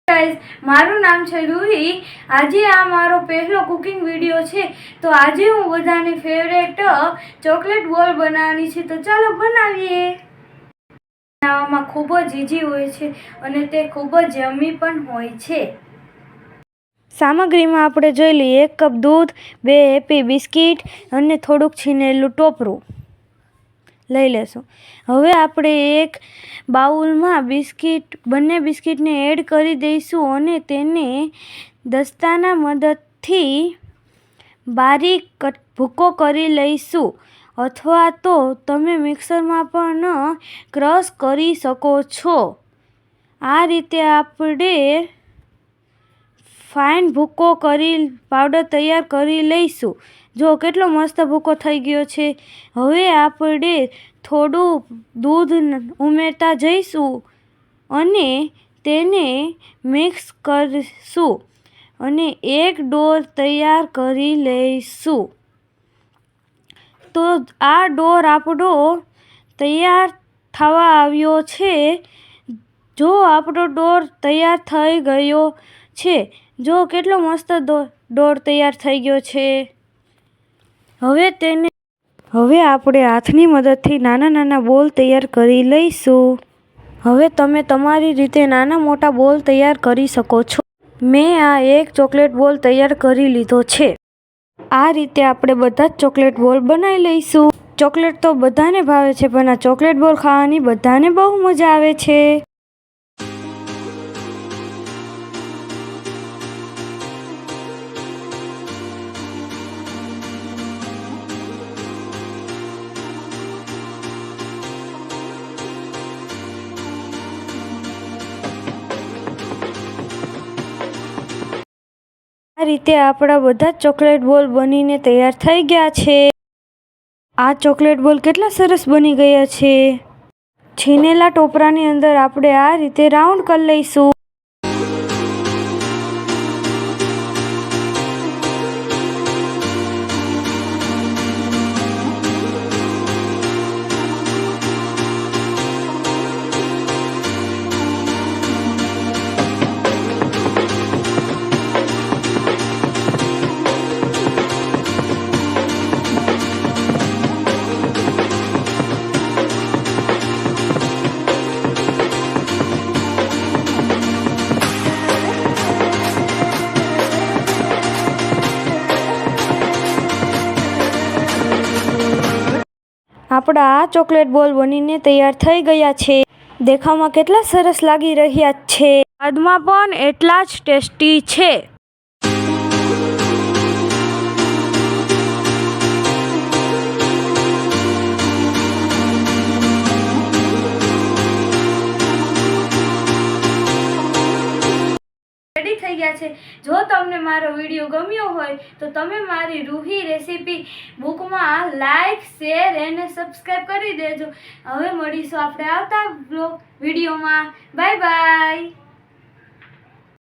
Guys, मारू नाम है रूही। आज आ मारो पहलो कुकिंग वीडियो है। तो आज हूँ बधाने फेवरेट चॉकलेट बॉल बनानी है। तो चलो बनावीए। बनाववामां खूब ज इजी होय छे अने ते खूब ज यम्मी पण होय छे। सामग्री में आपणे जोई लईए 1 कप दूध, 2 हैप्पी बिस्किट अने थोड़ुंक छीनेलुं टोपरू लई लेशुं। हवे आपणे एक बाउल में बिस्किट बने बिस्किट ने एड करी दईशुं अने तेने दस्ताना मददथी बारीक भूको करी लईशुं अथवा तो तमे मिक्सर में पण क्रश करी शको छो। आ रीते आपणे फाइन भूको करी पाउडर तैयार करी लईशुं। जो केटलो मस्त भूको थई गयो छे। हवे आपणे थोड़ू दूध उमेरता जईशुं अने तेने मिक्स करशुं अने एक डो तैयार करी लईशुं। तो आ डोर आपणो तैयार थवा आव्यो छे। जो आपणो डोर तैयार थई गयो छे। जो केटलो मस्त डोर तैयार थई गयो छे। हवे आपणे हाथनी मददथी नाना नाना बोल तैयार करी लईशुं। हवे तमे तमारी रीते नाना मोटा बोल तैयार करी शको छो। मैं आ एक चॉकलेट बॉल तैयार करी लीधो छे। आ रीते आपणे बधा चॉकलेट बॉल बनावी लईशुं। चॉकलेट तो बधाने भावे छे पण आ चॉकलेट बॉल खावानी बधाने बहु मजा आवे छे। आ रीते आपणा बधा चॉकलेट बॉल बनीने तैयार थई गया छे। आ चॉकलेट बॉल केटला सरस बनी गया छे। छीनेला टोपरानी अंदर आपणे आ रीते राउंड कर लईशुं। आपड़ा आ चॉकलेट बॉल बनीने तैयार थई गया छे। देखावमां केटला सरस लागी रह्या छे। स्वादमां पण एटला ज टेस्टी छे। रेडी થઈ ગયા છે। જો તમને મારો વિડિયો ગમ્યો હોય તો તમે મારી રૂહી રેસીપી બુકમાં લાઈક શેર અને સબસ્ક્રાઇબ કરી દેજો। હવે મળીશું આપણે આવતા બ્લોગ વિડિયોમાં। Bye bye.